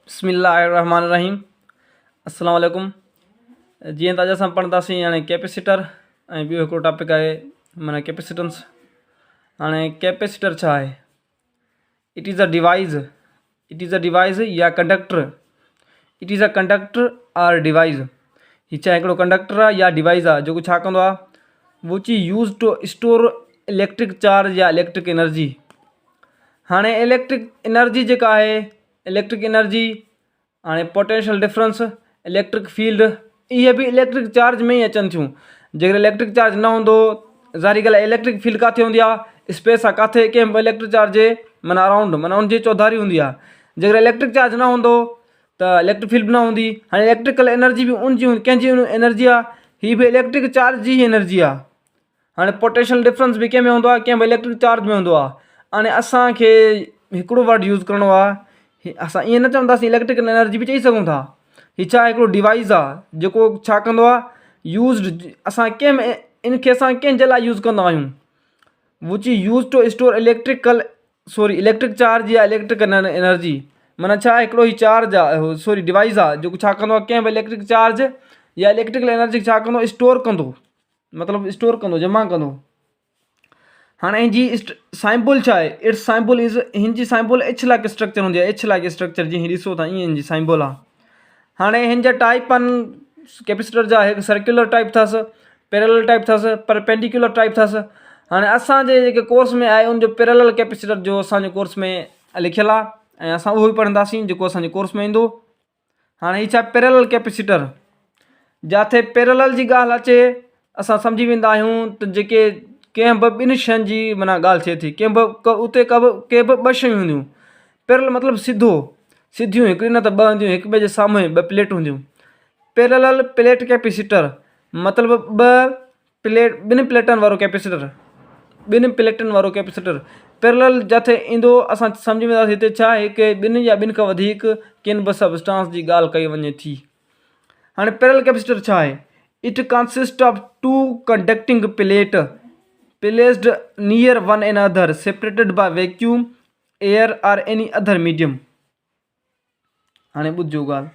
बिस्मिल्लाहिर्रहमानिर्रहीम। अस्सलाम वालेकुम। जीअं त अॼु असां पढ़ंदासीं हाणे कैपेसिटर ऐं ॿियो हिकिड़ो टॉपिक आहे माना कैपेसिटेंस। हाणे कैपेसिटर छा आहे? इट इज़ अ डिवाइस या conductor. It is a conductor or device. हीअ छा हिकिड़ो कंडक्टर आहे या डिवाइस आहे जेको छा कंदो आहे, which use to store electric charge या इलेक्ट्रिक एनर्जी। हाणे इलेक्ट्रिक एनर्जी जेका आहे, इलेक्ट्रिक एनर्जी हाणे पोटेंशियल डिफरेंस, इलेक्ट्रिक फील्ड, इहे बि इलेक्ट्रिक चार्ज में ई अचनि थियूं। जेकर इलेक्ट्रिक चार्ज न हूंदो, ज़ाहिरी ॻाल्हि आहे इलेक्ट्रिक फील्ड किथे हूंदी आहे? स्पेस आहे किथे कंहिं बि इलेक्ट्रिक चार्ज जे माना अराउंड माना उनजी चौधारी हूंदी आहे। जेकर इलेक्ट्रिक चार्ज न हूंदो त इलेक्ट्रिक फील्ड बि न हूंदी। हाणे इलेक्ट्रिकल एनर्जी बि उनजी कंहिंजी एनर्जी आहे, हीअ बि इलेक्ट्रिक चार्ज जी एनर्जी आहे। हाणे पोटेंशियल डिफरेंस बि कंहिं में हूंदो आहे, कंहिं बि इलेक्ट्रिक चार्ज में हूंदो आहे। हाणे असांखे हिकिड़ो वर्ड यूज़ करिणो आहे, असां ईअं न चवंदासीं इलेक्ट्रिकल एनर्जी बि चई सघूं था। हीअ छा हिकिड़ो डिवाइस आहे जेको छा कंदो आहे, यूज़ड असां कंहिं में इनखे असां कंहिंजे लाइ यूज़ कंदा आहियूं, which use to store electric charge या इलेक्ट्रिक एनर्जी। माना छा हिकिड़ो ही चार्ज आहे डिवाइस आहे जेको छा कंदो आहे, कंहिं बि इलेक्ट्रिक चार्ज या इलेक्ट्रिकल एनर्जी छा कंदो, स्टोर कंदो, मतिलबु स्टोर कंदो, जमा कंदो। हाणे हिनजी साइंबल छा आहे? इट्स साइंबल इज़, हिनजी साइंबल एच लाइक स्ट्रक्चर हूंदी आहे। एच लाइक स्ट्रक्चर जीअं ॾिसो था ईअं हिनजी साइंबल आहे। हाणे हिन जा टाइप आहिनि कैपेसिटर जा, हिकु सर्कुलर टाइप अथसि, पैरेलल टाइप अथसि, परपेंडिकुलर टाइप अथसि। हाणे असांजे जेके कोर्स में आहे उनजो पैरेलल कैपेसिटर जो असांजे कोर्स में लिखियलु आहे ऐं असां उहो ई पढ़ंदासीं जेको असांजे कोर्स में ईंदो। हाणे हीअ छा पैरेलल कैपेसिटर, जिथे पैरेलल जी ॻाल्हि अचे असां सम्झी वेंदा आहियूं त जेके कंहिं बि ॿिनि शयुनि जी माना ॻाल्हि थिए थी, कंहिं बि उते के बि ॿ शयूं हूंदियूं। पैरेलल मतिलबु सिधियूं, हिकिड़ी न त ॿ हूंदियूं, हिक ॿिए जे साम्हूं ॿ प्लेट हूंदियूं। पैरेलल प्लेट कैपेसिटर मतिलबु ॿिनि प्लेटनि वारो कैपेसिटर। पैरेलल जिथे ईंदो असां सम्झी वेंदासीं हिते छा हिकु ॿिनि या ॿिनि खां वधीक किन बि सबस्टांस जी ॻाल्हि कई वञे थी। हाणे पैरेलल कैपेसिटर छा आहे? It consist of two conducting plate placed near one another separated by vacuum, air or any other medium। हाणे ॿुधो ॻाल्हि,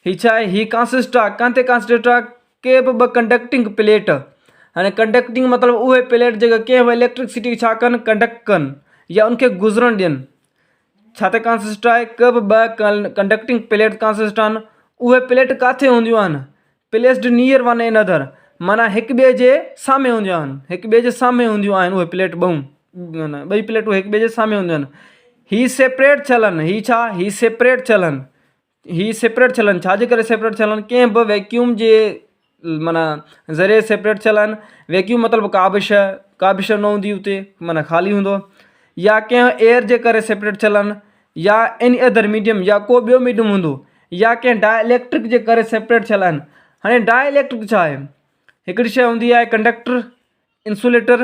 हीअ छा आहे? हीअ कंसिस्ट आहे काथे कंसिस्ट आहे के बि ॿ कंडक्टिंग प्लेट। हाणे कंडक्टिंग मतिलबु उहे प्लेट जेके कंहिं बि इलेक्ट्रिसिटी छा कनि, कंडक्ट कनि या उनखे गुज़रणु ॾियनि। छा ते कंसिस्ट आहे? के बि ॿ कंडक्टिंग प्लेट कंसिस्ट आहिनि। उहे प्लेट किथे हूंदियूं आहिनि? प्लेस्ड नियर वन एनदर, माना हिक ॿिए जे साम्हूं हूंदियूं आहिनि, हिक ॿिए जे साम्हूं हूंदियूं आहिनि। उहे प्लेट ॿई प्लेटूं हिक ॿिए जे साम्हूं हूंदियूं आहिनि। हीअ सेपरेट थियलनि, हीअ छा, हीअ सेपरेट थियलनि, छाजे करे सेपरेट थियलनि? कंहिं बि वैक्यूम जे माना ज़रिए सेपरेट थियल आहिनि। वैक्यूम मतिलबु का बि शइ न हूंदी उते, माना ख़ाली हूंदो, या कंहिं एयर जे करे सेपरेट थियल आहिनि, या एनी अदर मीडियम या को ॿियो मीडियम हूंदो, या कंहिं डाइलेक्ट्रिक जे करे सेपरेट थियल आहिनि। हाणे डाइलेक्ट्रिक छा आहे? हिकिड़ी शइ हूंदी आहे कंडक्टर, इंसुलेटर,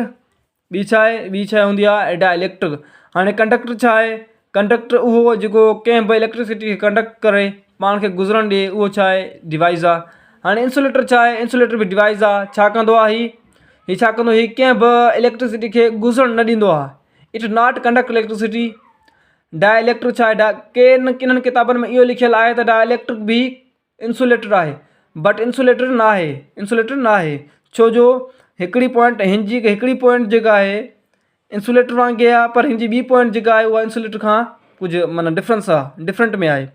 ॿी शइ हूंदी आहे डाइलेक्ट्रिक। हाणे कंडक्टर छा आहे? कंडक्टर उहो जेको कंहिं बि इलेक्ट्रिसिटी खे कंडक्ट करे पाण खे गुज़रणु ॾिए, उहो छा आहे? डिवाइस आहे। हाणे इंसुलेटर छा आहे? इंसुलेटर बि डिवाइस आहे। छा कंदो आहे? हीअ छा कंदो? हीअ कंहिं बि इलेक्ट्रिसिटी खे गुज़रणु न ॾींदो आहे। It not conduct electricity. Dielectric छा आहे? किन्हनि किताबनि में इहो लिखियलु आहे त डाइलेक्ट्रिक बि इंसुलेटर आहे, बट इंसुलेटर न आहे। छो जो हिकिड़ी पॉइंट जेका आहे इंसुलेटर वांगुरु आहे, पर हिनजी ॿी पॉइंट जेका आहे उहा इंसुलेटर खां कुझु माना डिफरेंट में आहे।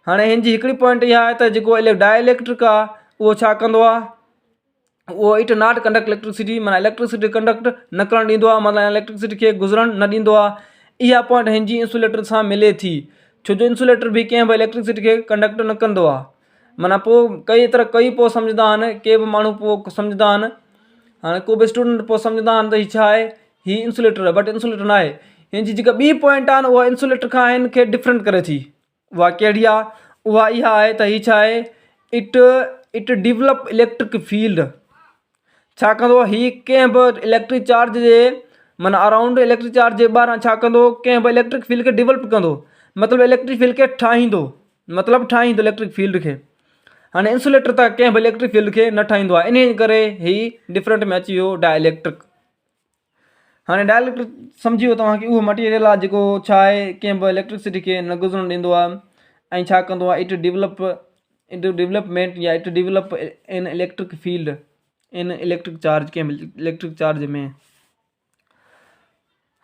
हाणे हिनजी हिकिड़ी पॉइंट इहा आहे त जेको डाइलेक्ट्रिक आहे उहो छा कंदो आहे? उहो इट नॉट कंडक्ट इलेक्ट्रिसिटी, माना इलेक्ट्रिसिटी कंडक्ट न करणु ॾींदो आहे, माना इलेक्ट्रिसिटी खे गुज़रणु न ॾींदो आहे। इहा पॉइंट हिनजी इंसुलेटर सां मिले थी, छो जो इंसुलेटर बि कंहिं बि इलेक्ट्रिसिटी खे कंडक्ट न कंदो आहे। माना पोइ पोइ सम्झंदा आहिनि, के बि माण्हू पोइ सम्झंदा आहिनि, हाणे को बि स्टूडेंट पोइ सम्झंदा आहिनि त हीअ छा आहे? हीअ इंसुलेटर आहे, बट इंसुलेटर न आहे। हिनजी जेका ॿी पॉइंट आहे न उहा इंसुलेटर खां हिन खे डिफरेंट करे थी। उहा कहिड़ी आहे? उहा इहा आहे त हीअ छा आहे? It develop electric field. छा कंदो? हीअ कंहिं बि इलेक्ट्रिक चार्ज जे माना अराउंड इलेक्ट्रिक चार्ज जे ॿाहिरां छा कंदो? कंहिं बि इलेक्ट्रिक फील्ड खे डिवलप कंदो, मतिलबु इलेक्ट्रिक फील्ड खे ठाहींदो इलेक्ट्रिक फील्ड खे। हाणे इंसुलेटर त कंहिं बि इलेक्ट्रिक फील्ड खे न ठाहींदो आहे, इन करे हीअ डिफरेंट में अची वियो डाइलेक्ट्रिक। हाणे डाइलेक्ट्रिक सम्झी वियो तव्हांखे उहो मटीरियल आहे जेको छा आहे? कंहिं बि इलेक्ट्रिसिटी खे न गुज़रणु ॾींदो आहे ऐं छा कंदो आहे, इट डेवलपमेंट या it develop in electric field इन इलेक्ट्रिक चार्ज कंहिं इलेक्ट्रिक चार्ज में।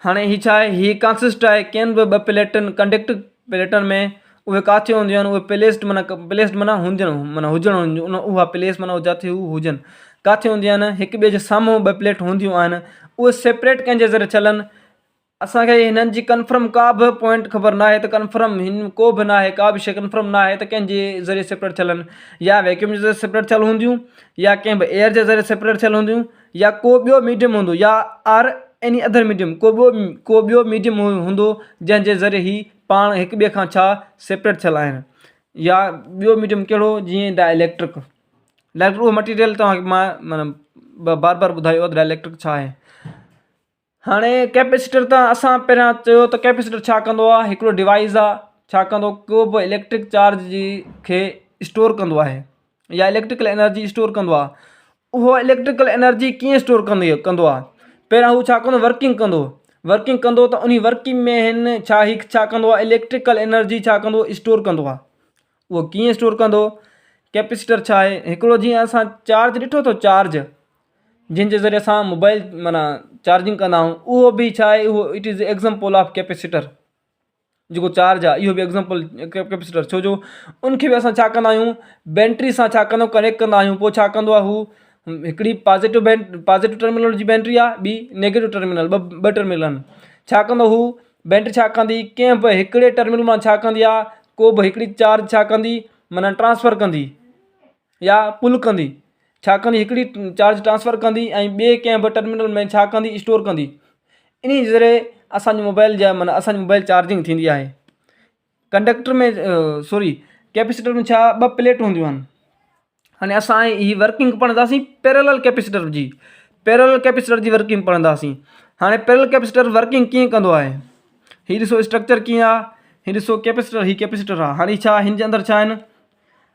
हाणे हीअ छा आहे, हीअ कंसिस्ट आहे कंहिं बि ॿ प्लेटनि कंडक्टिंग प्लेटनि में, उहे किथे हूंदियूं आहिनि, उहे प्लेस्ड माना हुजणु उन उहा प्लेस माना जिथे हू हुजनि किथे हूंदियूं आहिनि, हिक ॿिए जे साम्हूं ॿ प्लेट हूंदियूं आहिनि, उहे सेपरेट कंहिंजे ज़रिए चलनि। असांखे हिननि जी कंफर्म का बि पॉइंट ख़बर न आहे त कंफर्म हिन को बि न आहे, का बि शइ कंफर्म न आहे त कंहिंजे ज़रिए सेपरेट थियलनि, या वैक्यूम जे ज़रिए सेपरेट थियल हूंदियूं, या कंहिं बि एयर जे ज़रिए सेपरेट थियल हूंदियूं, या को ॿियो मीडियम हूंदो, या आर एनी अदर मीडियम को ॿियो मीडियम हूंदो जंहिंजे ज़रिए ही पाण हिक ॿिए खां छा सेपरेट थियल आहिनि। या ॿियो मीडियम कहिड़ो, जीअं डाइलेक्ट्रिक उहो मटीरियल तव्हांखे मां माना बार बार ॿुधायो आहे डाइलेक्ट्रिक छा आहे। हाणे कैपेसिटर त असां पहिरियां चयो त कैपेसिटर छा कंदो आहे, हिकिड़ो डिवाइस आहे, छा कंदो, को बि इलेक्ट्रिक चार्ज जी खे स्टोर कंदो आहे या इलेक्ट्रिकल एनर्जी स्टोर कंदो आहे। उहो इलेक्ट्रिकल एनर्जी कीअं स्टोर कंदो आहे, पहिरियां हू छा कंदो, वर्किंग कंदो त उन वर्किंग में हिन छा कंदो आहे, इलेक्ट्रिकल एनर्जी छा कंदो, स्टोर कंदो आहे। उहो कीअं स्टोर कंदो, कैपेसिटर छा आहे, हिकिड़ो जीअं असां चार्ज ॾिठो अथव, चार्ज जिनजे ज़रिए असां मोबाइल माना चार्जिंग कंदा आहियूं, उहो बि छा आहे, उहो it is example of capacitor. जेको चार्ज आहे इहो बि एग्ज़ाम्पल कैपेसिटर, छो जो उनखे बि असां छा कंदा आहियूं, बैटरी सां छा कंदा आहियूं, कनेक्ट कंदा आहियूं। पोइ छा कंदो आहे, हू हिकिड़ी पॉजिटिव टर्मिनल जी बैटरी आहे, ॿी नेगेटिव टर्मिनल, ॿ टर्मिनल आहिनि। छा कंदो हू बैटरी छा कंदी, कंहिं बि हिकिड़े टर्मिनल मां छा कंदी आहे, को बि हिकिड़ी चार्ज छा कंदी माना ट्रांसफ़र कंदी या पुल कंदी, छा कंदी, हिकिड़ी चार्ज ट्रांसफ़र कंदी ऐं ॿिए कंहिं बि टर्मिनल में छा कंदी, स्टोर कंदी। इन ज़रिए असांजो मोबाइल जा माना असांजी मोबाइल चार्जिंग थींदी आहे। कंडक्टर में कैपेसिटर में छा ॿ प्लेट हूंदियूं आहिनि। हाणे असां हीअ वर्किंग पढ़ंदासीं पैरेलल कैपेसिटर जी वर्किंग पढ़ंदासीं। हाणे पैरेलल कैपेसिटर वर्किंग कीअं कंदो आहे, हीअ ॾिसो स्ट्रक्चर कीअं आहे, हीअ ॾिसो कैपेसिटर आहे। हाणे छा हिन जे अंदरि छा आहिनि,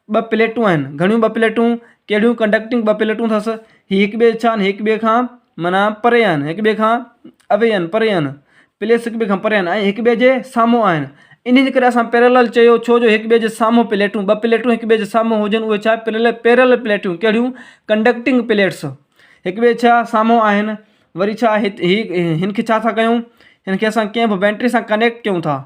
ॿ प्लेटूं आहिनि, घणियूं ॿ प्लेटूं, कहिड़ियूं, कंडक्टिंग ॿ प्लेटूं अथसि। हीअ हिक ॿिए छा आहिनि, हिक ॿिए खां माना परे आहिनि, हिक ॿिए खां अवे आहिनि, परे आहिनि, प्लेस हिक ॿिए खां परे आहिनि ऐं हिक ॿिए जे साम्हूं आहिनि। इन जे करे असां पैरेलल चयो, छो जो हिक ॿिए जे साम्हूं प्लेटूं, ॿ प्लेटूं हिक ॿिए जे साम्हूं हुजनि, उहे छा पैरेलल प्लेटूं, कहिड़ियूं, कंडक्टिंग प्लेट्स, हिक ॿिए छा साम्हूं आहिनि। वरी छा हिन खे छा था कयूं, हिन खे असां कंहिं बि बैटरी सां कनेक्ट कयूं था।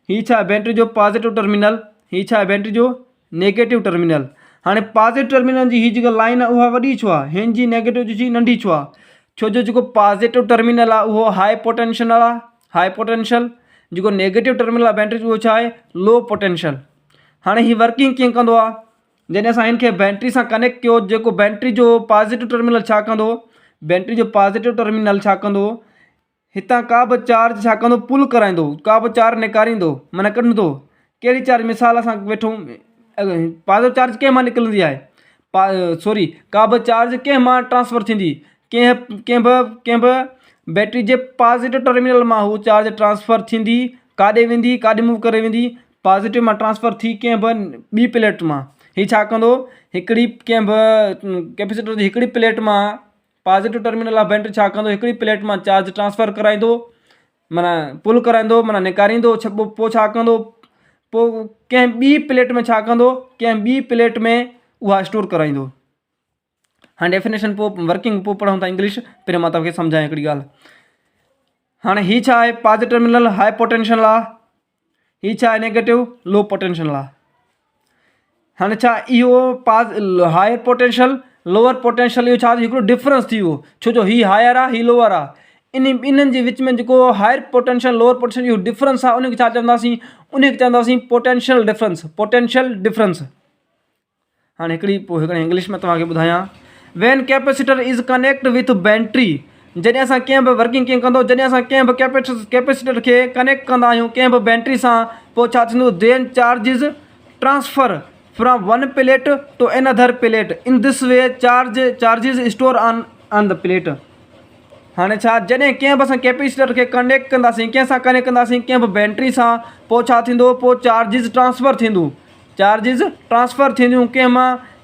हीअ छा बैटरी जो पॉजिटिव टर्मिनल, हीअ छा बैटरी जो नेगेटिव टर्मिनल। हाणे पॉजिटिव टर्मिनल जी हीअ जेका लाइन आहे उहा वॾी छो आहे, हिन जी नेगेटिव जी नंढी छो आहे, छो जो जेको पॉजिटिव टर्मिनल आहे उहो हाई पोटेंशियल, जेको नेगेटिव टर्मिनल आहे बैटरी उहो छा आहे, लो पोटेंशियल। हाणे हीअ वर्किंग कीअं कंदो आहे, जॾहिं असां हिन खे बैटरी सां कनेक्ट कयो, जेको बैटरी जो पॉजिटिव टर्मिनल छा कंदो, बैटरी जो पॉजिटिव टर्मिनल छा कंदो, हितां का बि चार्ज छा कंदो, पुल कराईंदो, का बि चार्ज निकारींदो माना कढंदो। कहिड़ी चार्ज, मिसाल असां वेठो, पॉजिटिव चार्ज कंहिं मां निकिरंदी आहे, का बि चार्ज कंहिं मां ट्रांसफ़र थींदी, कंहिं बि बैटरी जे पॉजिटिव टर्मिनल मां हू चार्ज ट्रांसफ़र थींदी, काॾे वेंदी, काॾे मूव करे वेंदी, पॉजिटिव मां ट्रांसफ़र थी कंहिं बि ॿी प्लेट मां। हीअ छा कंदो, हिकिड़ी कंहिं बि कैपेसिटर जी हिकिड़ी प्लेट मां पॉजिटिव टर्मिनल ऑफ बैटरी छा कंदो, हिकिड़ी प्लेट मां चार्ज ट्रांसफ़र कराईंदो माना पुल कराईंदो माना निकारींदो, पोइ छा कंदो, पोइ कंहिं ॿी प्लेट में छा कंदो, कंहिं ॿी प्लेट में उहा स्टोर कराईंदो। हाणे डेफिनेशन पोइ वर्किंग पोइ पढ़ूं था इंग्लिश, पहिरियों मां तव्हांखे सम्झायां हिकिड़ी ॻाल्हि। हाणे हीअ छा आहे, पॉजिटिव टर्मिनल हाई पोटेंशियल आहे, हीअ छा आहे, नेगेटिव लो पोटेंशियल आहे। हाणे छा इहो हायर पोटेंशियल लोअर पोटेंशियल, इहो छा हिकिड़ो डिफरेंस थी वियो, छो जो हीअ हायर आहे, हीअ लोअर आहे, इन्हनि जे विच में जेको हायर पोटेंशियल लोअर पोटेंशियल इहो डिफरेंस आहे, उनखे छा चवंदासीं, पोटेंशियल डिफरेंस। हाणे हिकिड़ी इंग्लिश में तव्हांखे ॿुधायां, when capacitor is connect with battery, जॾहिं असां कंहिं बि वर्किंग कीअं कंदो, जॾहिं असां कंहिं बि कैपेसिटर खे कनेक्ट कंदा आहियूं कंहिं बि बैटरी सां, पोइ छा थींदो, then charges transfer from one plate to another plate, in this way charges store on the plate. हाणे छा, जॾहिं कंहिं बि असां कैपेसिटर खे कनेक्ट कंदासीं, कंहिंसां कनेक्ट कंदासीं, कंहिं बि बैटरी सां, पोइ छा थींदो, पोइ चार्जिस ट्रांसफ़र थींदियूं,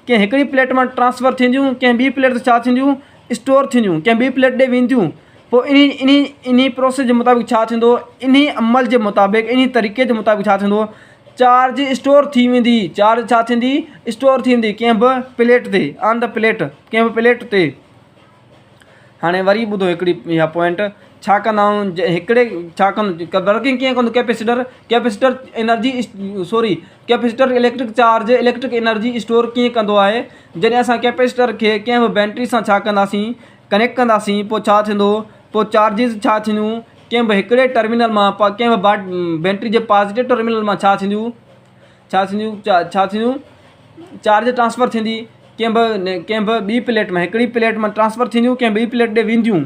कंहिं हिकिड़ी प्लेट मां ट्रांसफ़र थींदियूं, कंहिं ॿी प्लेट ते छा थींदियूं, स्टोर थींदियूं, कंहिं ॿी प्लेट ॾे वेंदियूं। पोइ इन प्रोसेस जे मुताबिक़ छा थींदो, इन अमल जे मुताबिक़, इन तरीक़े जे मुताबिक़ छा थींदो, चार्ज स्टोर थी वेंदी। चार्ज छा थींदी? स्टोर थींदी कंहिं बि प्लेट ते, ऑन द प्लेट, कंहिं बि प्लेट ते। हाणे वरी ॿुधो हिकिड़ी इहा पॉइंट, छा कंदा आहियूं हिकिड़े, छा कंदो वर्किंग कीअं कंदो capacitor? Capacitor energy capacitor electric charge, electric energy store कीअं कंदो आहे? जॾहिं असां कैपेसिटर खे कंहिं बि बैटरी सां छा कंदासीं, कनेक्ट कंदासीं, पोइ छा थींदो? पोइ चार्जिस छा थींदियूं? कंहिं बि हिकिड़े टर्मिनल मां, कंहिं बि बैटरी जे पॉजिटिव टर्मिनल मां छा थींदियूं? चार्ज ट्रांसफ़र थींदी कंहिं बि ॿी प्लेट में, हिकिड़ी प्लेट मां ट्रांसफ़र थींदियूं, कंहिं ॿी प्लेट ॾे वेंदियूं।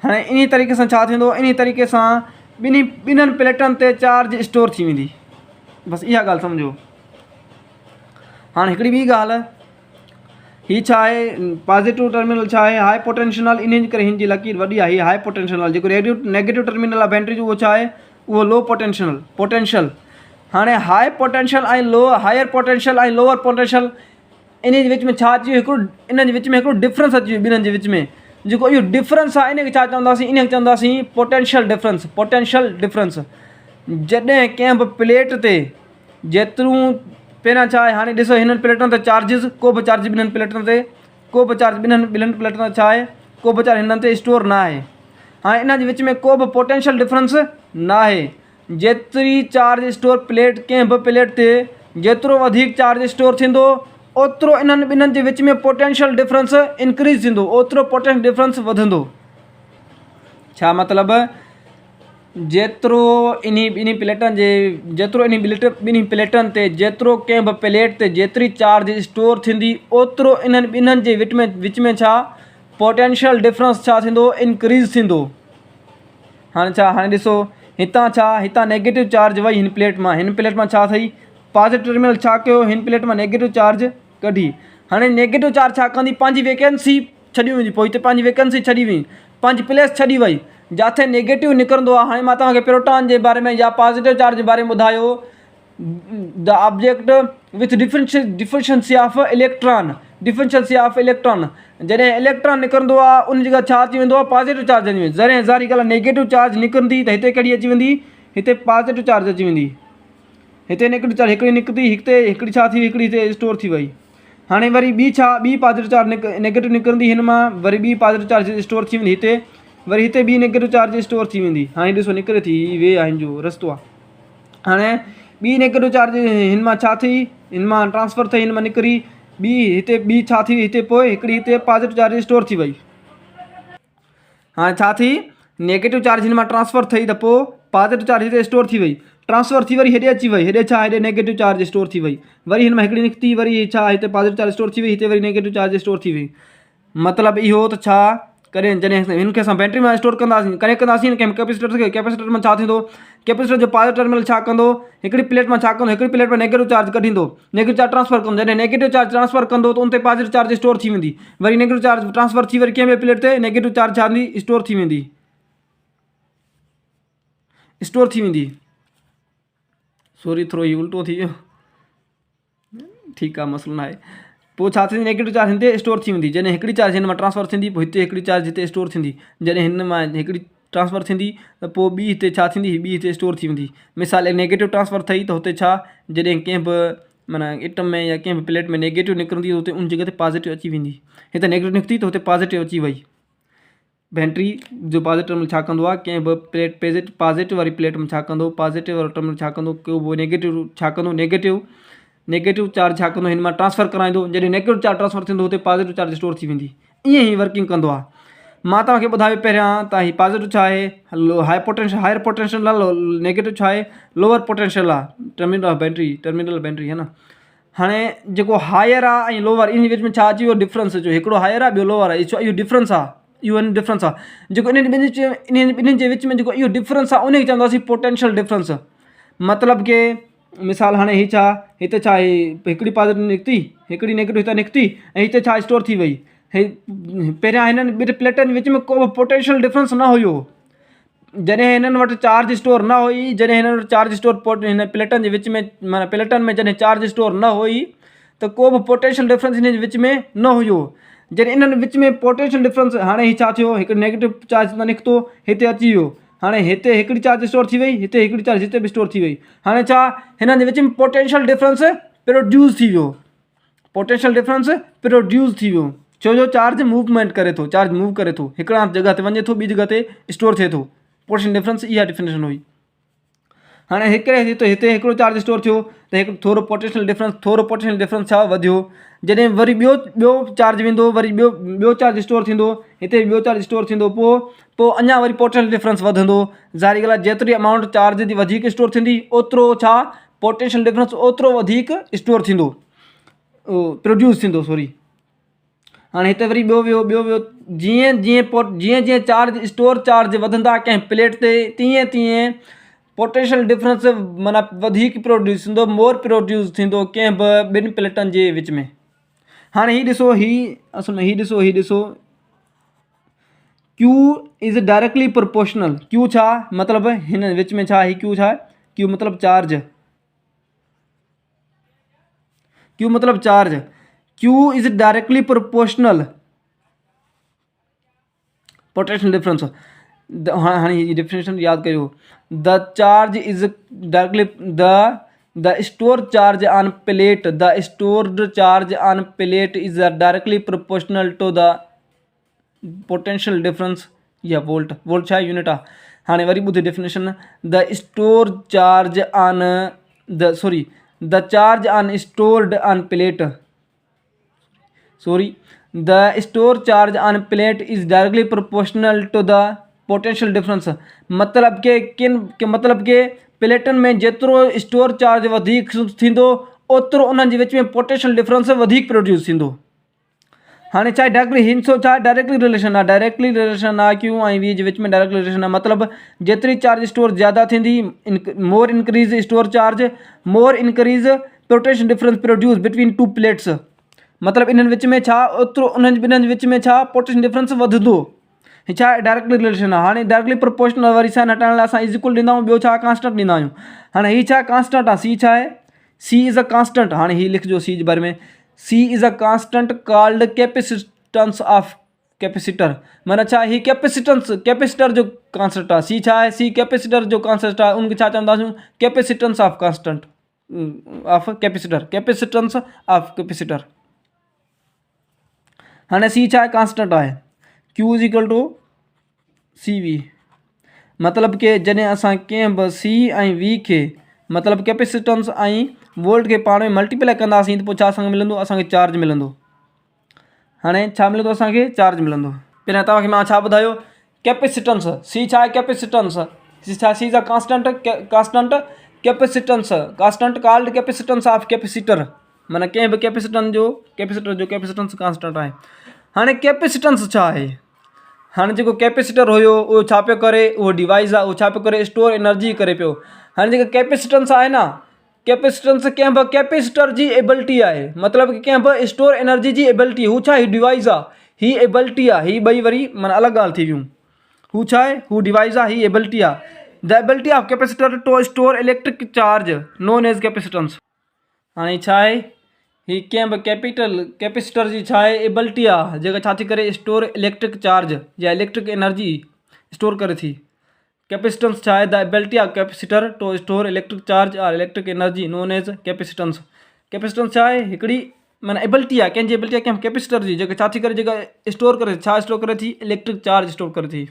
हाणे इन तरीक़े सां छा थींदो? इन तरीक़े सां ॿिन्हिनि प्लेटनि ते चार्ज स्टोर थी वेंदी। बसि इहा ॻाल्हि सम्झो। हाणे हिकिड़ी ॿी ॻाल्हि, हीअ छा आहे? पॉजिटिव टर्मिनल छा आहे? हाई पोटेंशियल, इन जे करे हिन जी लकीर वॾी आहे। हीअ हाई पोटेंशियल, जेको नेगेटिव टर्मिनल आहे बैटरी जो, उहो छा आहे? उहो लो पोटेंशियल। हाणे हाई पोटेंशियल ऐं हायर पोटेंशियल ऐं लोअर पोटेंशियल, इन जे विच में छा अची वियो? इन जे विच में हिकिड़ो डिफरेंस अची वियो ॿिन्हिनि जे विच में। जेको इहो डिफरेंस आहे, इन खे छा चवंदासीं? इन खे चवंदासीं पोटेंशियल डिफरेंस। जॾहिं कंहिं बि प्लेट ते जेतिरियूं पहिरियां छा आहे? हाणे ॾिसो, हिननि प्लेटनि ते चार्जिस, को बि चार्ज ॿिन्हिनि प्लेटनि ते, को बि चार्ज ॿिन्हिनि प्लेटनि ते छा आहे? को बि चार्ज हिननि ते स्टोर न आहे। हाणे इन जे विच में को बि पोटेंशियल डिफरेंस न आहे। जेतिरी चार्ज स्टोर कंहिं बि प्लेट ते जेतिरो वधीक चार्ज स्टोर थींदो, ओतिरो इन्हनि ॿिन्हिनि जे विच में पोटेंशियल डिफरेंस इंक्रीज़ थींदो, ओतिरो पोटेंशियल डिफरेंस वधंदो। छा मतिलबु? जेतिरो ॿिन्ही प्लेटनि ते, जेतिरो कंहिं बि प्लेट ते जेतिरी चार्ज स्टोर थींदी, ओतिरो इन्हनि ॿिन्हिनि जे विच में छा पोटेंशियल डिफरेंस छा थींदो? इंक्रीज़ थींदो। हाणे ॾिसो, हितां नेगेटिव चार्ज वई हिन प्लेट मां छा अथई? पॉजिटिव टर्मिनल छा कयो? हिन प्लेट मां नेगेटिव चार्ज कढी। हाणे नेगेटिव चार्ज छा कंदी? पंहिंजी वैकेंसी छॾी वेंदी। पोइ हिते पंहिंजी वैकेंसी छॾी वई, पंहिंजी प्लेस छॾी वई, जिथे नेगेटिव निकिरंदो आहे। हाणे मां तव्हांखे प्रोटॉन जे बारे में या पॉजिटिव चार्ज जे बारे में ॿुधायो, the object with deficiency of electron. जॾहिं इलेक्ट्रॉन निकिरंदो आहे, उन जॻह छा अची वेंदो आहे? पॉजिटिव चार्ज अची वेंदो। जॾहिं ज़ारी ॻाल्हि आहे नेगेटिव चार्ज निकिरंदी त हिते कहिड़ी अची वेंदी? हिते पॉजिटिव चार्ज अची वेंदी। हिते नेगेटिव चार्ज हिकिड़ी निकिरंदी, हिकिड़ी छा थी? हिकिड़ी हिते स्टोर थी वई। हाणे वरी ॿी पॉजिटिव चार्ज नेगेटिव निकिरंदी हिन मां, वरी ॿी पॉजिटिव चार्ज स्टोर थी वेंदी हिते, वरी हिते ॿी नेगेटिव चार्ज स्टोर थी वेंदी। हाणे ॾिसो निकिरे थी, वे आहे हिन जो रस्तो आहे। हाणे ॿी नेगेटिव चार्ज हिन मां छा थी? हिन मां ट्रांसफ़र थी, हिन मां निकिरी ॿी छा थी? हिते पोइ हिकिड़ी हिते पॉजिटिव चार्ज स्टोर थी वई। हाणे छा थी? नेगेटिव चार्ज हिन मां ट्रांसफ़र थी त पोइ पॉजिटिव चार्ज हिते स्टोर थी वई, ट्रांसफ़र थी वरी हेॾे अची वई। हेॾे नेगेटिव चार्ज स्टोर थी वई, वरी हिन मां हिकिड़ी निकिती, वरी छा हिते पॉजिटिव चार्ज स्टोर थी वई, हिते वरी नेगेटिव चार्ज स्टोर थी वई। मतिलबु इहो त छा कॾहिं जॾहिं हिनखे असां बैटरी में स्टोर कंदासीं, कनेक्ट कंदासीं कंहिं कैपेसिटर खे, कैपेसिटर में छा थींदो? कैपेसिटर जो पॉजिटिव टर्मिनल छा कंदो? हिकिड़ी प्लेट में छा कंदो? हिकिड़ी प्लेट में नेगेटिव चार्ज कढींदो, नेगेटिव चार्ज ट्रांसफ़र कंदो। जॾहिं नेगेटिव चार्ज ट्रांसफ़र कंदो त उन ते पॉजिटिव चार्ज स्टोर थी वेंदी, वरी नेगेटिव चार्ज ट्रांसफ़र थी वरी कंहिं ॿिए प्लेट ते नेगेटिव चार्ज छा थींदी? स्टोर थी वेंदी। सॉरी, थोरो ई उल्टो थी वियो। ठीकु आहे, मसलो न आहे। पोइ छा थींदी? नेगेटिव चार्ज हिन ते स्टोर थी वेंदी। जॾहिं हिकिड़ी चार्ज हिन मां ट्रांसफ़र थींदी, पोइ हिते हिकिड़ी चार्ज हिते स्टोर थींदी। जॾहिं हिन मां हिकिड़ी ट्रांसफ़र थींदी त पोइ ॿी हिते छा थींदी? ॿी हिते स्टोर थी वेंदी। मिसाल नेगेटिव ट्रांसफ़र थी त हुते छा, जॾहिं कंहिं बि माना एटम में या कंहिं बि प्लेट में नेगेटिव निकिरंदी, हुते उन जॻह ते पॉजिटिव अची वेंदी। हिते नेगेटिव निकिती त हुते पॉजिटिव अची वई। बैटरी जो पॉजिटिव टर्मिनल छा कंदो आहे? कंहिं बि पॉजिटिव वारी प्लेट में छा कंदो? पॉजिटिव वारो टर्मिनल छा कंदो? को बि नेगेटिव छा कंदो? नेगेटिव चार्ज छा कंदो? हिन मां ट्रांसफ़र कराईंदो। जॾहिं नेगेटिव चार्ज ट्रांसफ़र थींदो, हुते पॉजिटिव चार्ज स्टोर थी वेंदी। ईअं ई वर्किंग कंदो आहे। मां तव्हांखे ॿुधायो पहिरियां त हीउ पॉजिटिव छा आहे? हायर पोटेंशियल आहे, नेगेटिव छा आहे? लोअर पोटेंशियल आहे, टर्मिनल बैटरी है न। हाणे जेको हायर आहे ऐं लोअर, इन विच में छा अची वियो? डिफरेंस अचो। हिकिड़ो हायर आहे, ॿियो लोअर आहे। इहो डिफरेंस आहे, जेको इन्हनि ॿिन्हिनि जे विच में जेको इहो डिफरेंस आहे, उनखे चवंदासीं पोटेंशियल डिफरेंस। मतिलबु कि मिसाल हाणे हीअ छा, हिते छा आहे? हिकिड़ी पॉजिटिव निकिती, हिकिड़ी नेगेटिव हिते निकिती, ऐं हिते छा स्टोर थी वई। पहिरियां हिननि ॿिनि प्लेटनि विच में को बि पोटेंशियल डिफरेंस न हुयो। जॾहिं हिननि वटि चार्ज स्टोर न हुई, जॾहिं हिननि वटि चार्ज स्टोर हिन प्लेटनि जे विच में, माना प्लेटनि में जॾहिं चार्ज स्टोर न हुई त को बि पोटेंशियल डिफरेंस हिन जे विच में न हुयो। जॾहिं इन्हनि विच में पोटेंशियल डिफरेंस, हाणे हीअ छा थियो? हिकु नेगेटिव चार्ज न निकितो, हिते अची वियो, हाणे हिते हिकिड़ी चार्ज स्टोर थी वई, हिते हिकिड़ी चार्ज हिते बि स्टोर थी वई। हाणे छा हिननि जे विच में पोटेंशियल डिफरेंस प्रोड्यूस थी वियो, पोटेंशियल डिफरेंस प्रोड्यूस थी वियो, छो जो चार्ज मूवमेंट करे थो, चार्ज मूव करे थो, हिकिड़ा जॻह ते वञे थो, ॿी जॻह ते स्टोर थिए थो। पोटेंशियल डिफरेंस इहा डिफिनेशन हुई। हाणे हिकिड़े हिते हिकिड़ो चार्ज स्टोर थियो त हिकु थोरो पोटेंशियल डिफरेंस छा वधियो, जॾहिं वरी ॿियो चार्ज वेंदो, वरी ॿियो चार्ज स्टोर थींदो, हिते ॿियो चार्ज स्टोर थींदो, पोइ अञा वरी पोटेंशियल डिफरेंस वधंदो। ज़ाहिर ॻाल्हि आहे जेतिरी अमाउंट चार्ज जी वधीक स्टोर थींदी ओतिरो छा पोटेंशियल डिफरेंस ओतिरो वधीक स्टोर थींदो, प्रोड्यूस थींदो, सॉरी। हाणे हिते वरी ॿियो वियो जीअं जीअं चार्ज स्टोर चार्ज वधंदा कंहिं प्लेट ते, तीअं तीअं पोटेंशियल डिफरेंस माना वधीक प्रोड्यूस थींदो, मोर प्रोड्यूस थींदो कंहिं बि ॿिनि प्लेटनि जे विच में। हाणे हीउ ॾिसो, असल में हीउ ॾिसो Q is directly proportional. Q छा मतिलबु हिन विच में छा, हीउ Q छा आहे, Q मतिलबु चार्ज, Q मतिलबु charge, Q is directly proportional potential difference. हाणे हीअ डिफिनेशन यादि कयो, the charge is directly the store charge on plate, the stored charge on plate is directly proportional to the potential difference या volt छा आहे, unit आहे। हाणे वरी ॿुधो definition, the store charge on the charge on stored on plate, the store charge on plate is directly proportional to the potential difference. मतलब के प्लेटनि में जेतिरो स्टोर चार्ज वधीक थींदो ओतिरो उन्हनि जे विच में पोटेंशियल डिफरेंस वधीक प्रोड्यूस थींदो। हाणे छा डायरेक्टली हिंसो छा डायरेक्टली रिलेशन आहे Q ऐं V जे विच में डायरेक्टली रिलेशन आहे। मतिलबु जेतिरी चार्ज स्टोर ज़्यादा थींदी, more increase store charge, more increase potential difference produce between two plates. मतिलबु इन्हनि विच में छा ओतिरो उन्हनि ॿिन्हिनि विच में छा पोटेंशियल डिफरेंस वधंदो, हीअ छा डायरेक्टली रिलेशन आहे। हाणे डायरेक्टली प्रोपोर्शनल वरी साइन हटाइण लाइ असां इज़ इक्वल ॾींदा आहियूं, ॿियो छा कांस्टेंट ॾींदा आहियूं। हाणे हीअ छा कांस्टेंट आहे, सी छा आहे, सी इज़ अ कांस्टेंट। हाणे हीअ लिखिजो सी जे बारे में, C is a constant called capacitance of capacitor. माना छा ही कैपेसिटर जो कांस्टेंट आहे। सी छा आहे, सी कैपेसिटर जो कांस्टेंट आहे, उनखे छा चवंदासीं, capacitance of constant of capacitor, capacitance of capacitor. हाणे सी छा आहे, कांस्टेंट आहे, Q is equal to C V. मतिलबु कि जॾहिं असां कंहिं बि सी ऐं वी खे मतिलबु कैपेसिटेंस ऐं वोल्ट खे पाण में मल्टीप्लाई कंदासीं त पोइ छा असांखे मिलंदो, असांखे चार्ज मिलंदो। हाणे छा मिलंदो, असांखे चार्ज मिलंदो। पहिरियां तव्हांखे मां छा ॿुधायो, कैपेसिटेंस, सी छा आहे capacitance, C is a constant capacitance, constant called capacitance of capacitor. माना कंहिं बि कैपेसिटर जो कैपेसिटेंस कांस्टेंट आहे। हाणे कैपेसिटेंस छा आहे, हाणे जेको कैपेसिटर हुयो उहो छा पियो करे, उहो डिवाइस आहे, उहो छा पियो करे, स्टोर एनर्जी करे पियो। हाणे जेका कैपेसिटेंस आहे न, कैपेसिटेंस कंहिं बि कैपेसिटर जी एबिलिटी आहे, मतिलबु कि कंहिं बि स्टोर एनर्जी जी एबिलिटी, हू छा आहे, डिवाइस आहे, ही एबिलिटी आहे, ही ॿई वरी माना अलॻि ॻाल्हि थी वियूं। हू छा आहे, हू डिवाइस आहे, ही एबिलिटी आहे। The ability of capacitor to store electric charge known as capacitance. हाणे छा आहे, ही कंहिं बि कैपेसिटर जी छा आहे, एबिलिटी आहे, जेका छा थी करे, स्टोर इलेक्ट्रिक चार्ज या इलेक्ट्रिक एनर्जी स्टोर करे थी। कैपेसिटेंस छा आहे, the ability of capacitor to store electric charge और electric energy known as capacitance. Capacitance छा आहे, हिकिड़ी माना एबिलिटी आहे, कंहिंजी एबिलिटी आहे, कंहिं कैपेसिटर जी, जेका छा थी करे, जेका स्टोर करे, छा स्टोर करे थी, इलेक्ट्रिक चार्ज स्टोर करे थी।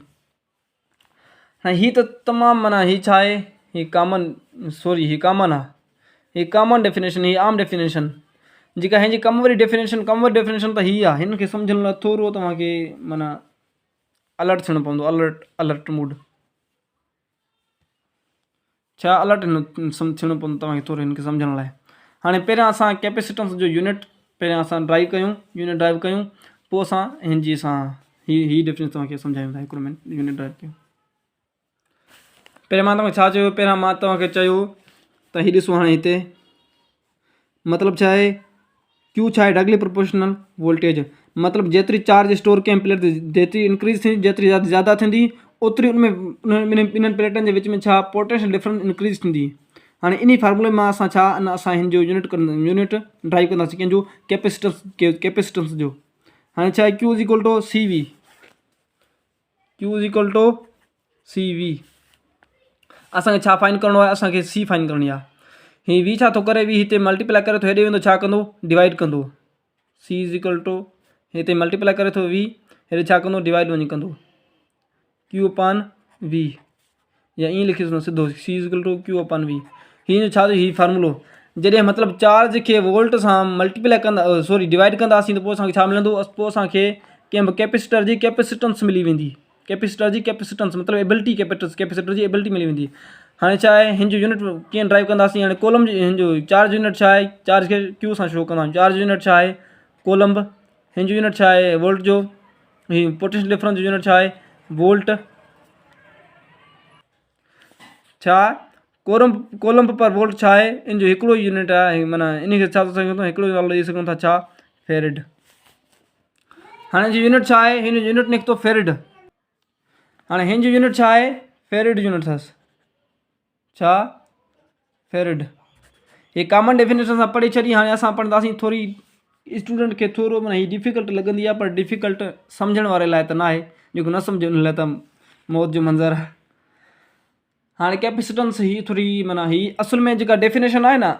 हाणे हीअ त तमामु माना हीअ छा आहे, हीअ कॉमन आहे, हीअ कॉमन डेफिनेशन, हीअ आम डेफिनेशन। जेका हिनजी कम वारी डेफिनेशन त हीअ आहे। हिन खे सम्झण लाइ थोरो तव्हांखे माना अलर्ट थियणो पवंदो, अलर्ट मूड, छा अलर्ट थियणो पवंदो तव्हांखे थोरो हिन खे सम्झण लाइ। हाणे पहिरियां असां कैपेसिटेंस जो यूनिट पहिरियां असां ड्राइव कयूं, पोइ असां हिनजी हीअ डेफिनेशन तव्हांखे सम्झायूं था। हिकिड़ो मिनट, यूनिट ड्राइव कयूं। पहिरियां मां तव्हांखे छा चयो, पहिरियां मां तव्हांखे चयो त हीअ ॾिसो, हाणे हिते मतिलबु छा आहे, Q छा आहे, डायरेक्टली प्रोपोर्शनल वोल्टेज। मतिलबु जेतिरी चार्ज स्टोर कंहिं प्लेट ते जेतिरी इंक्रीज़ थींदी, जेतिरी ज़्यादा थींदी, ओतिरी इन्हनि प्लेटनि जे विच में छा पोटेंशियल डिफरेंस इंक्रीज़ थींदी। हाणे इन फार्मूले मां असां हिन जो यूनिट ड्राइव कंदासीं, कंहिंजो कैपेसिटेंस जो। हाणे छा आहे, Q is equal to C V, असांखे छा फाइंड करिणो आहे, असांखे सी फाइंड करणी आहे। ही वी छा थो करे, वी हिते मल्टीप्लाई करे थो, हेॾे वेंदो छा कंदो, डिवाइड कंदो। सी इज़ इक्वल टू हिते मल्टीप्लाई करे थो वी, हेॾे छा कंदो, डिवाइड वञी कंदो क्यू अपान वी, या ईअं लिखी सघंदो सिधो C is equal to Q upon V. हीअ छा ही फार्मूलो, जॾहिं मतिलबु चार्ज खे वोल्ट सां मल्टीप्लाई कंदा सॉरी डिवाइड कंदासीं त पोइ असांखे छा मिलंदो, पोइ असांखे कंहिं बि कैपेसिटर जी कैपेसिटेंस मिली वेंदी। कैपेसिटर जी कैपेसिटेंस मतिलबु एबिलिटी, कैपेसिटर जी एबिलिटी मिली वेंदी। हाणे छा आहे, हिन जो यूनिट कीअं ड्राइव कंदासीं, हाणे कोलम जी हिन जो चार्ज यूनिट छा आहे, चार्ज खे क्यू सां शो कंदा आहियूं। चार्ज यूनिट छा आहे, कोलम। हिन जो यूनिट छा आहे, वोल्ट जो। ही पोटेंशियल डिफरेंस जो यूनिट छा आहे, वोल्ट। छा कोलम पर वोल्ट छा आहे, इन जो हिकिड़ो यूनिट आहे, माना इन खे छा थो सघूं था, हिकिड़ो नालो ॾेई सघूं था, छा, फेरेड। हाणे जो यूनिट छा आहे, हिन जो यूनिट निकितो फेरेड। हाणे हिन जो यूनिट छा आहे, फेरेड यूनिट अथसि, छा, फेरेड। ये कॉमन डेफिनेशन सां पढ़ी छॾी। हाणे असां पढ़ंदासीं, थोरी स्टूडेंट खे थोरो माना हीअ डिफ़िकल्ट लॻंदी आहे, पर डिफ़िकल्ट सम्झण वारे लाइ त न आहे, जेको न सम्झे उन लाइ त मौत जो मंज़र आहे। हाणे कैपेसिटेंस ही थोरी माना ही असुल में जेका डेफिनेशन आहे न,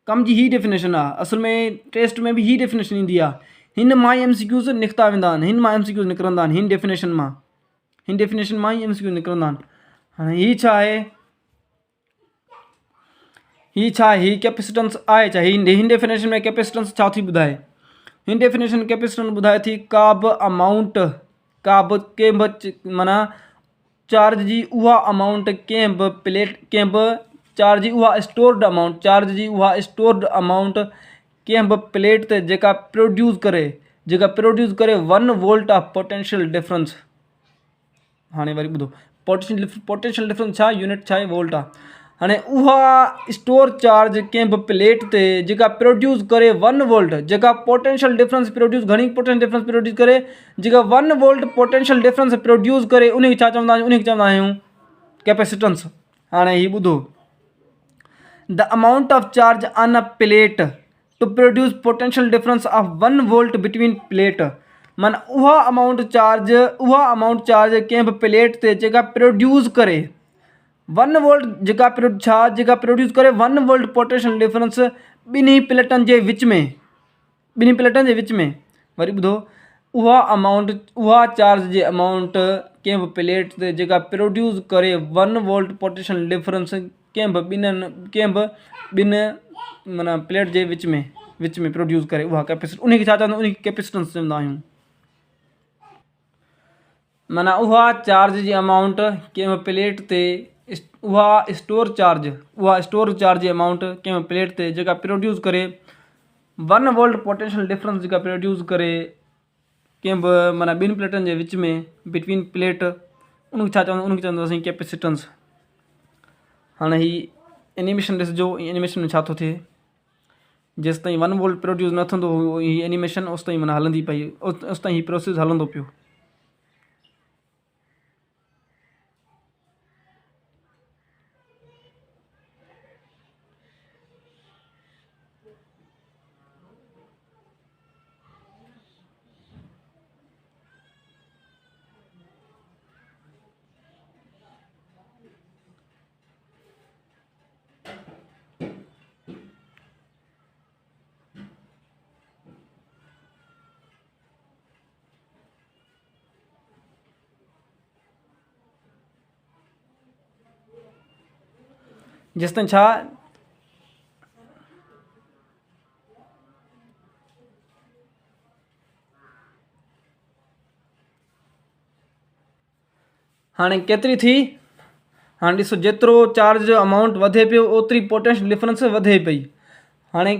कम जी ही डेफिनेशन आहे, असुल में टेस्ट में बि ही डेफिनेशन ईंदी आहे। हिन मां ई MCQs निकिता वेंदा आहिनि, हिन मां MCQs निकिरंदा आहिनि, हिन डेफिनेशन मां ई MCQs निकिरंदा आहिनि। हाणे ही छा आहे, ही कैपेसिटेंस आहे छा, हिन डेफिनेशन में कैपेसिटेंस छा थी ॿुधाए, हिन डेफिनेशन कैपेसिटेंस ॿुधाए थी का बि अमाउंट, का बि कंहिं बि माना चार्ज जी उहा अमाउंट, कंहिं बि प्लेट, कंहिं बि चार्ज जी उहा स्टोर्ड अमाउंट, चार्ज जी उहा स्टोर्ड अमाउंट कंहिं बि प्लेट ते जेका प्रोड्यूस करे 1 वोल्ट ऑफ पोटेंशियल डिफरेंस। हाणे वरी ॿुधो, पोटेंशियल डिफरेंस छा, यूनिट छा आहे, वोल्ट आहे। हाणे उहा स्टोर चार्ज कंहिं बि प्लेट ते जेका प्रोड्यूस करे 1 वोल्ट, जेका पोटेंशियल डिफरेंस प्रोड्यूस, घणी पोटेंशियल डिफरेंस प्रोड्यूस करे, जेका 1 वोल्ट पोटेंशियल डिफरेंस प्रोड्यूस करे, उनखे छा चवंदा आहियूं, उनखे चवंदा आहियूं कैपेसिटेंस। हाणे हीअ ॿुधो, the amount of charge on a plate to produce potential difference of 1 volt between plate, माना उहा अमाउंट चार्ज कंहिं बि प्लेट ते जेका प्रोड्यूस करे 1 वोल्ट, जेका प्रोड्यूस करे 1 वोल्ट पोटेंशियल डिफरेंस ॿिन्ही प्लेटनि जे विच में। वरी ॿुधो, उहा चार्ज जे अमाउंट कंहिं बि प्लेट ते जेका प्रोड्यूस करे 1 वोल्ट पोटेंशियल डिफरेंस कंहिं बि ॿिनि माना प्लेट जे विच में प्रोड्यूस करे, उहा कैपेसिटेंस, उनखे छा चवंदा आहियूं, उनखे कैपेसिटेंस चवंदा आहियूं। माना उहा चार्ज जी अमाउंट कंहिं बि प्लेट ते, उहा स्टोर चार्ज जी अमाउंट कंहिं बि प्लेट ते जेका प्रोड्यूस करे 1 वोल्ट पोटेंशियल डिफरेंस, जेका प्रोड्यूस करे कंहिं बि माना ॿिनि प्लेटनि जे विच में, बिटवीन प्लेट, उनखे छा चवंदा, उनखे चवंदासीं कैपेसिटेंस। हाणे ही एनिमेशन ॾिसिजो, एनिमेशन में छा थो थिए, जेसि ताईं 1 वोल्ट प्रोड्यूस न थींदो ही एनिमेशन, ओसि ताईं माना हलंदी पई, ओसि ताईं हीउ प्रोसेस हलंदो पियो। जेसि ताईं छा, हाणे केतिरी थी, हाणे ॾिसो, जेतिरो चार्ज जो अमाउंट वधे पियो, ओतिरी पोटेंशियल डिफरेंस वधे पई। हाणे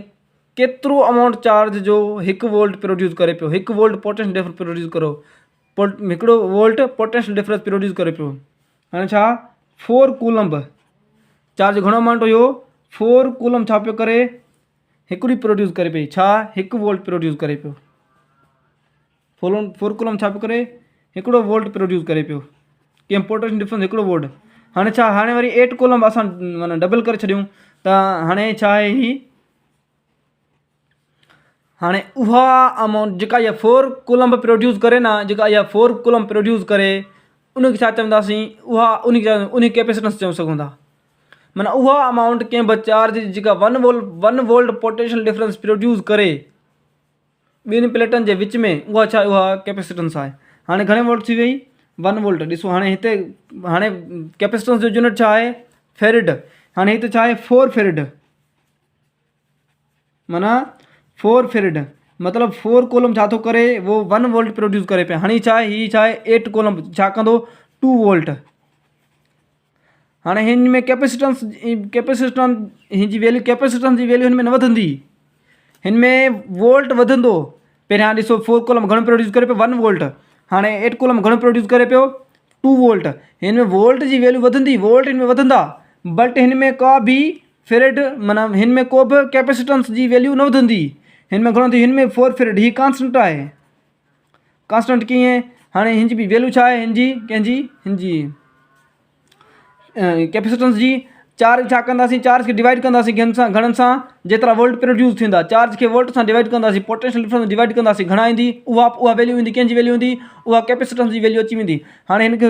केतिरो अमाउंट चार्ज जो 1 वोल्ट प्रोड्यूस करे पियो, 1 वोल्ट पोटेंशियल डिफरेंस प्रोड्यूस करो, 1 वोल्ट पोटेंशियल डिफरेंस प्रोड्यूस करे पियो। हाणे छा, 4 कूलम्ब चार्ज घणो अमाउंट हुयो, 4 कूलम छा पियो करे, हिकिड़ी प्रोड्यूस करे पई, छा, 1 वोल्ट प्रोड्यूस करे पियो। 4 कूलम छा पियो करे, हिकिड़ो वोल्ट प्रोड्यूस करे पियो, कंहिं पोटेंशियल डिफरेंस 1 वोल्ट। हाणे छा, हाणे वरी 8 कूलम असां माना डबल करे छॾियूं, त हाणे छा आहे ही, हाणे उहा अमाउंट जेका इहा 4 कूलम प्रोड्यूस करे न, जेका इहा 4 कूलम प्रोड्यूस करे, उनखे छा चवंदासीं, उन कैपेसिटेंस चई सघूं था। माना उहा अमाउंट कंहिं बि चार्ज जेका 1 वोल्ट पोटेंशियल डिफरेंस प्रोड्यूस करे ॿिनि प्लेटनि जे विच में, उहा छा, उहा कैपेसिटेंस आहे। हाणे घणे वोल्ट थी वई, 1 वोल्ट। ॾिसो हाणे हिते हाणे कैपेसिटेंस जो यूनिट छा आहे, फेरिड। हाणे हिते छा आहे, 4 फेरिड, माना 4 फेरिड मतिलबु 4 कोलम छा थो करे, वो 1 वोल्ट प्रोड्यूस करे पिया। हाणे छा आहे, हीअ छा आहे, 8 कोलम छा कंदो, 2 वोल्ट। हाणे हिन में कैपेसिटेंस हिन जी वैल्यू, कैपेसिटेंस जी वैल्यू हिन में न वधंदी, हिन में वोल्ट वधंदो। पहिरियां ॾिसो 4 कोलम घणो प्रोड्यूस करे पियो, 1 वोल्ट। हाणे 8 कोलम घणो प्रोड्यूस करे पियो, 2 वोल्ट। हिन में वोल्ट जी वैल्यू वधंदी, वोल्ट हिन में वधंदा, बट हिन में का बि फेरेड माना हिन में को बि कैपेसिटेंस जी वैल्यू न वधंदी। हिन में घणो थी, हिन में 4 फेरेड, हीअ कांस्टेंट आहे। कांस्टेंट कीअं, हाणे हिन जी बि वैल्यू छा आहे, हिन जी कंहिंजी, हिन जी कैपेसिटेंस जी। चार्ज छा कंदासीं, चार्ज खे डिवाइड कंदासीं घणनि सां, जेतिरा वोल्ट प्रोड्यूस थींदा। चार्ज खे वोल्ट सां डिवाइड कंदासीं, पोटेंशियल डिफरेंस डिवाइड कंदासीं, घणा ईंदी, उहा वैल्यू ईंदी, कंहिंजी वैल्यू ईंदी, उहा कैपेसिटेंस जी वैल्यू अची वेंदी। हाणे हिन खे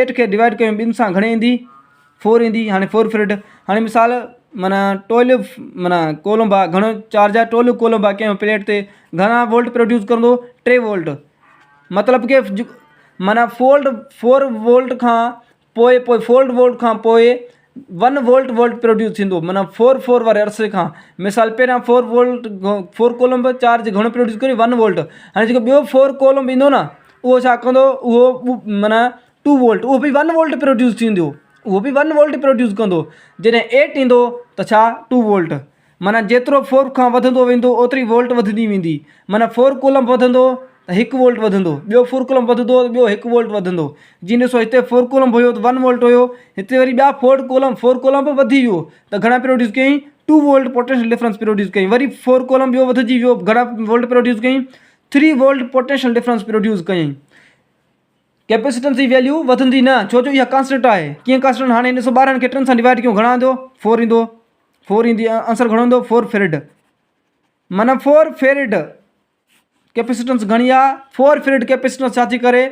8 खे डिवाइड कयूं ॿिनि सां, घणे ईंदी, 4 ईंदी। हाणे 4 फेरेड। हाणे मिसाल माना 12 माना कोलम आहे, घणो चार्ज आहे, 12 कोलम आहे कंहिं प्लेट ते, घणा वोल्ट प्रोड्यूस कंदो, 3 वोल्ट। मतिलबु कि माना 4 वोल्ट खां पोइ 4 वोल्ट खां पोइ 1 वोल्ट प्रोड्यूस थींदो, माना 4 वारे अरसे खां। मिसाल पहिरियां 4 कोलम चार्ज घणो प्रोड्यूस करे, 1 वोल्ट। हाणे जेको ॿियो 4 कोलम ईंदो न, उहो छा कंदो, उहो माना 2 वोल्ट, उहो बि 1 वोल्ट प्रोड्यूस थींदो, उहो बि 1 वोल्ट प्रोड्यूस कंदो। जॾहिं 8 ईंदो त छा, 2 वोल्ट। माना जेतिरो 4 खां वधंदो वेंदो ओतिरी वोल्ट वधंदी वेंदी। माना 4 कोलम वधंदो त 1 वोल्ट वधंदो, ॿियो 4 कोलम वधंदो त ॿियो 1 वोल्ट वधंदो। जीअं ॾिसो हिते 4 कोलम हुयो त 1 वोल्ट हुयो, हिते वरी ॿिया 4 कोलम बि वधी वियो त घणा प्रोड्यूस कयईं, 2 वोल्ट पोटेंशियल डिफरेंस प्रोड्यूस कयईं। वरी 4 कोलम ॿियो वधिजी वियो, घणा वोल्ट प्रोड्यूस कयईं, 3 वोल्ट पोटेंशियल डिफरेंस प्रोड्यूस कयईं। कैपेसिटेंस जी वैल्यू वधंदी न, छो जो इहा कांस्टेंट आहे। कीअं कांस्टेंट, हाणे ॾिसो 12 खे 3 सां डिवाइड कयूं, घणा ईंदो, 4 ईंदो, 4 ईंदी, आंसर घणो ईंदो, 4 फेरेड। माना 4 फेरेड कैपेसिटेंस घणी आहे, 4 फेरेड कैपेसिटेंस छा थी करे,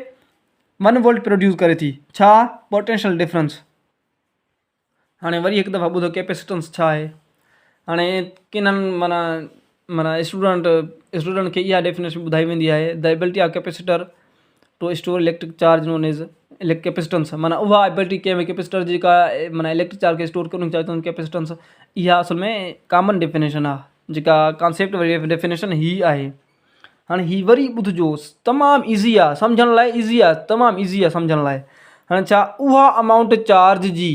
1 वोल्ट प्रोड्यूस करे थी, छा, पोटेंशियल डिफरेंस। हाणे वरी हिकु दफ़ा ॿुधो कैपेसिटेंस छा आहे। हाणे किन्हनि माना स्टूडेंट खे इहा डेफिनेशन ॿुधाई वेंदी आहे, the ability of capacitor to store electric charge known as capacitance. माना उहा एबिलिटी कंहिं कैपेसिटर जेका माना इलेक्ट्रिक चार्ज खे स्टोर करणु चाहींदा कैपेसिटेंस। इहा असल में कॉमन डेफिनेशन आहे, जेका कॉन्सेप्ट वारी डेफिनेशन ही आहे। हाणे हीअ वरी ॿुधिजो, तमामु ईज़ी आहे सम्झण लाइ, ईज़ी आहे, तमामु ईज़ी आहे सम्झण लाइ। हाणे छा, उहा अमाउंट चार्ज जी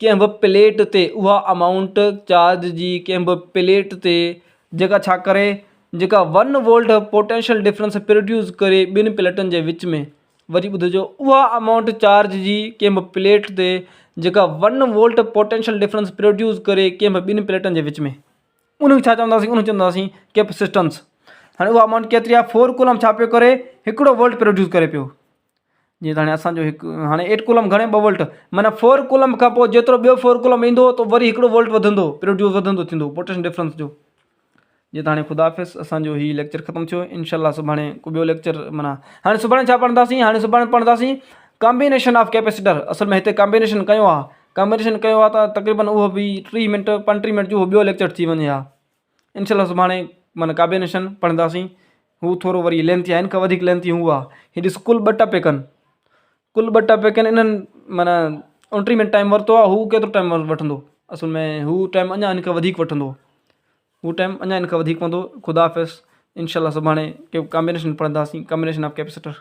कंहिं बि प्लेट ते, उहा अमाउंट चार्ज जी कंहिं बि प्लेट ते जेका छा करे, जेका 1 वोल्ट पोटेंशियल डिफरेंस प्रोड्यूस करे ॿिनि प्लेटनि जे विच में। वरी ॿुधिजो, उहा अमाउंट चार्ज जी कंहिं बि प्लेट ते जेका 1 वोल्ट पोटेंशियल डिफरेंस प्रोड्यूस करे कंहिं बि ॿिनि प्लेटनि जे विच में, उनखे छा चवंदासीं, उनखे चवंदासीं कैपेसिटेंस। हाणे उहा अमाउंट केतिरी आहे, 4 कोलम छा पियो करे, 1 वोल्ट प्रोड्यूस करे पियो। जीअं त हाणे असांजो हाणे 8 कोलम घणे, 2 वोल्ट। माना 4 कोलम खां पोइ जेतिरो ॿियो 4 कोलम ईंदो त वरी 1 वोल्ट वधंदो, प्रोड्यूस वधंदो थींदो पोटेंशियल डिफरेंस जो। जीअं त हाणे ख़ुदा हाफ़िज़, असांजो हीउ लेक्चर ख़तमु थियो। इनशाला सुभाणे को ॿियो लेक्चर माना हाणे सुभाणे छा पढ़ंदासीं, हाणे सुभाणे पढ़ंदासीं कॉम्बिनेशन ऑफ कैपेसिटर। असल में हिते कॉम्बिनेशन कयो आहे त तक़रीबन उहो बि 3 मिंट 35 मिंट जो ॿियो लेक्चर थी वञे हा। इनशाला सुभाणे माना कॉम्बिनेशन पढ़ंदासीं। हू थोरो वरी लेंथी आहे, हिन खां वधीक लेंथी हू आहे। हीअ ॾिस कुल 2 टॉपिक आहिनि, इन्हनि माना 29 मिंट टाइम वरितो आहे। हू केतिरो टाइम वठंदो, असल में हू टाइम अञा हिन खां वधीक वठंदो, ख़ुदा हाफ़िज़। इनशाला सुभाणे कॉम्बिनेशन पढ़ंदासीं, कॉम्बिनेशन ऑफ कैपेसिटर।